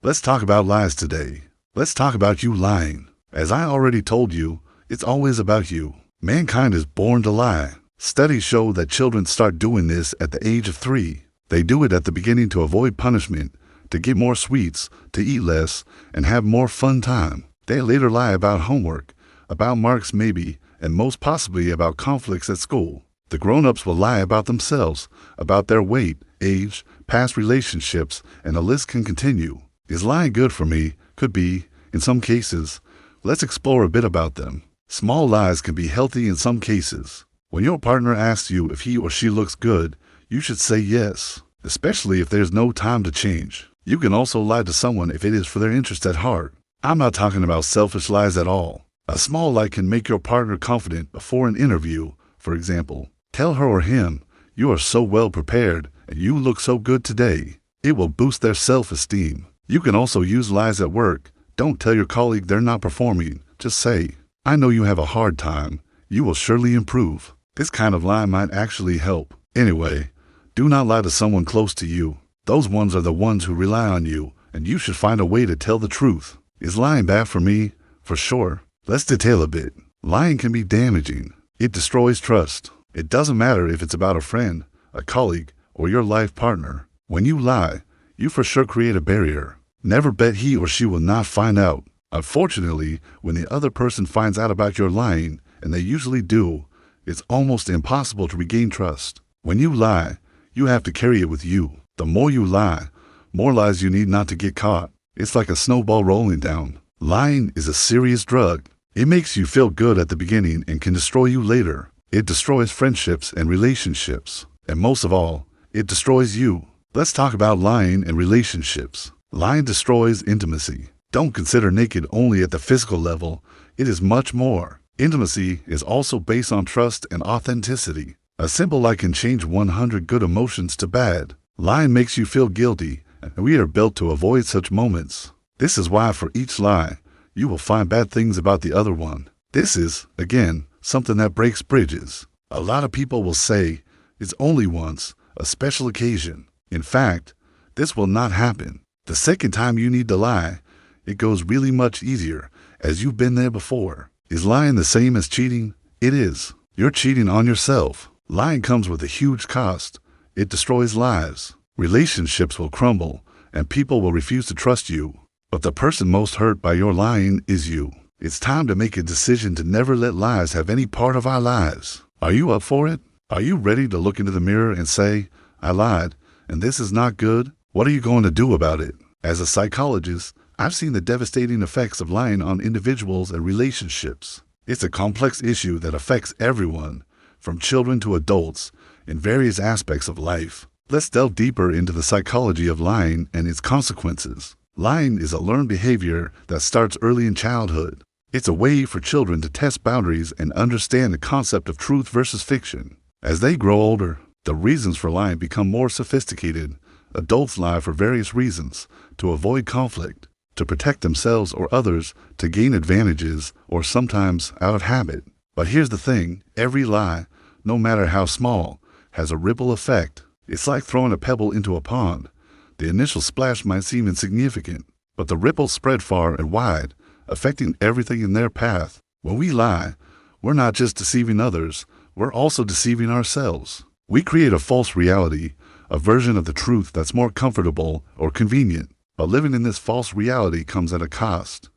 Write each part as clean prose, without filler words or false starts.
Let's talk about lies today. Let's talk about you lying. As I already told you, it's always about you. Mankind is born to lie. Studies show that children start doing this at the age of 3. They do it at the beginning to avoid punishment, to get more sweets, to eat less, and have more fun time. They later lie about homework, about marks maybe, and most possibly about conflicts at school. The grown-ups will lie about themselves, about their weight, age, past relationships, and the list can continue. Is lying good for me? Could be, in some cases. Let's explore a bit about them. Small lies can be healthy in some cases. When your partner asks you if he or she looks good, you should say yes, especially if there's no time to change. You can also lie to someone if it is for their interest at heart. I'm not talking about selfish lies at all. A small lie can make your partner confident before an interview. For example, tell her or him, "You are so well prepared and you look so good today." It will boost their self-esteem. You can also use lies at work. Don't tell your colleague they're not performing. Just say, "I know you have a hard time. You will surely improve." This kind of lie might actually help. Anyway, do not lie to someone close to you. Those ones are the ones who rely on you, and you should find a way to tell the truth. Is lying bad for me? For sure. Let's detail a bit. Lying can be damaging. It destroys trust. It doesn't matter if it's about a friend, a colleague, or your life partner. When you lie, you for sure create a barrier. Never bet he or she will not find out. Unfortunately, when the other person finds out about your lying, and they usually do, it's almost impossible to regain trust. When you lie, you have to carry it with you. The more you lie, more lies you need not to get caught. It's like a snowball rolling down. Lying is a serious drug. It makes you feel good at the beginning and can destroy you later. It destroys friendships and relationships. And most of all, it destroys you. Let's talk about lying and relationships. Lying destroys intimacy. Don't consider naked only at the physical level. It is much more. Intimacy is also based on trust and authenticity. A simple lie can change 100 good emotions to bad. Lying makes you feel guilty, and we are built to avoid such moments. This is why for each lie, you will find bad things about the other one. This is, again, something that breaks bridges. A lot of people will say, "It's only once, a special occasion." In fact, this will not happen. The second time you need to lie, it goes really much easier, as you've been there before. Is lying the same as cheating? It is. You're cheating on yourself. Lying comes with a huge cost. It destroys lives. Relationships will crumble, and people will refuse to trust you. But the person most hurt by your lying is you. It's time to make a decision to never let lies have any part of our lives. Are you up for it? Are you ready to look into the mirror and say, "I lied, and this is not good"? What are you going to do about it? As a psychologist, I've seen the devastating effects of lying on individuals and relationships. It's a complex issue that affects everyone, from children to adults, in various aspects of life. Let's delve deeper into the psychology of lying and its consequences. Lying is a learned behavior that starts early in childhood. It's a way for children to test boundaries and understand the concept of truth versus fiction. As they grow older, the reasons for lying become more sophisticated. Adults lie for various reasons: to avoid conflict, to protect themselves or others, to gain advantages, or sometimes out of habit. But here's the thing, every lie, no matter how small, has a ripple effect. It's like throwing a pebble into a pond. The initial splash might seem insignificant, but the ripples spread far and wide, affecting everything in their path. When we lie, we're not just deceiving others, we're also deceiving ourselves. We create a false reality, a version of the truth that's more comfortable or convenient. But living in this false reality comes at a cost.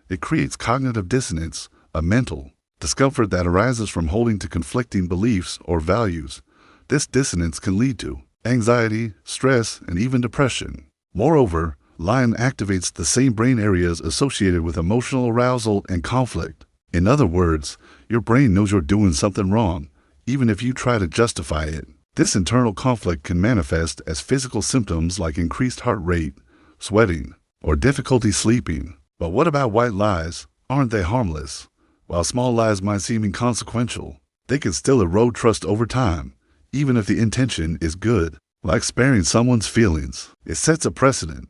It creates cognitive dissonance, a mental discomfort that arises from holding to conflicting beliefs or values. This dissonance can lead to anxiety, stress, and even depression. Moreover, lying activates the same brain areas associated with emotional arousal and conflict. In other words, your brain knows you're doing something wrong, even if you try to justify it. This internal conflict can manifest as physical symptoms like increased heart rate, sweating, or difficulty sleeping. But what about white lies? Aren't they harmless? While small lies might seem inconsequential, they can still erode trust over time, even if the intention is good. Like sparing someone's feelings, it sets a precedent.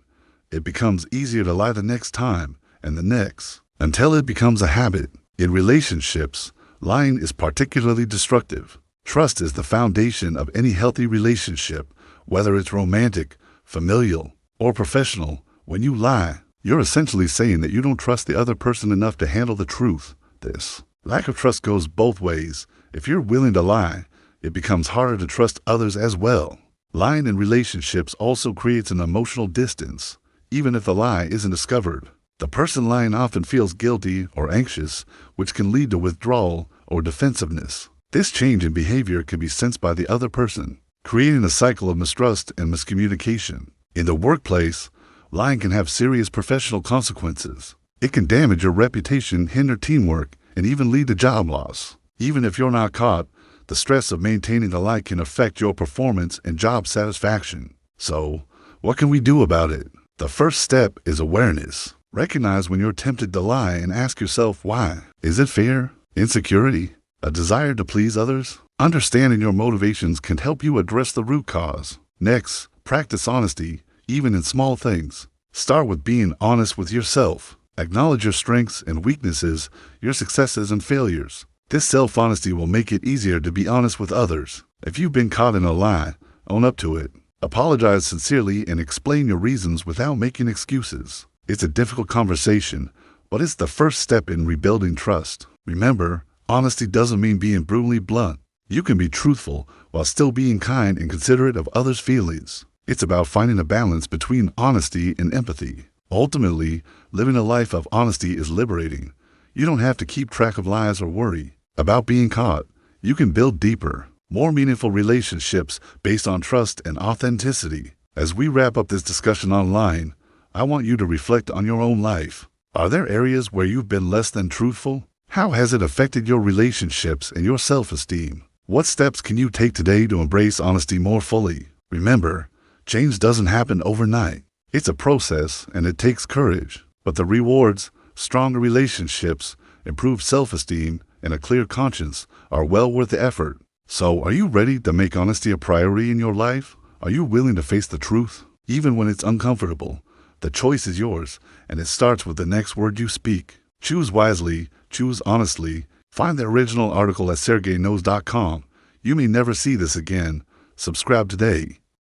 It becomes easier to lie the next time and the next, until it becomes a habit. In relationships, lying is particularly destructive. Trust is the foundation of any healthy relationship, whether it's romantic, familial, or professional. When you lie, you're essentially saying that you don't trust the other person enough to handle the truth. This lack of trust goes both ways. If you're willing to lie, it becomes harder to trust others as well. Lying in relationships also creates an emotional distance. Even if the lie isn't discovered, the person lying often feels guilty or anxious, which can lead to withdrawal or defensiveness. This change in behavior can be sensed by the other person, creating a cycle of mistrust and miscommunication. In the workplace, lying can have serious professional consequences. It can damage your reputation, hinder teamwork, and even lead to job loss. Even if you're not caught, the stress of maintaining the lie can affect your performance and job satisfaction. So, what can we do about it? The first step is awareness. Recognize when you're tempted to lie and ask yourself why. Is it fear? Insecurity? A desire to please others? Understanding your motivations can help you address the root cause. Next, practice honesty, even in small things. Start with being honest with yourself. Acknowledge your strengths and weaknesses, your successes and failures. This self-honesty will make it easier to be honest with others. If you've been caught in a lie, own up to it. Apologize sincerely and explain your reasons without making excuses. It's a difficult conversation, but it's the first step in rebuilding trust. Remember, honesty doesn't mean being brutally blunt. You can be truthful while still being kind and considerate of others' feelings. It's about finding a balance between honesty and empathy. Ultimately, living a life of honesty is liberating. You don't have to keep track of lies or worry about being caught. You can build deeper, more meaningful relationships based on trust and authenticity. As we wrap up this discussion online, I want you to reflect on your own life. Are there areas where you've been less than truthful? How has it affected your relationships and your self-esteem? What steps can you take today to embrace honesty more fully? Remember, change doesn't happen overnight. It's a process and it takes courage. But the rewards, stronger relationships, improved self-esteem, and a clear conscience are well worth the effort. So, are you ready to make honesty a priority in your life? Are you willing to face the truth, even when it's uncomfortable? The choice is yours, and it starts with the next word you speak. Choose wisely, choose honestly. Find the original article at sergeyknows.com. You may never see this again. Subscribe today.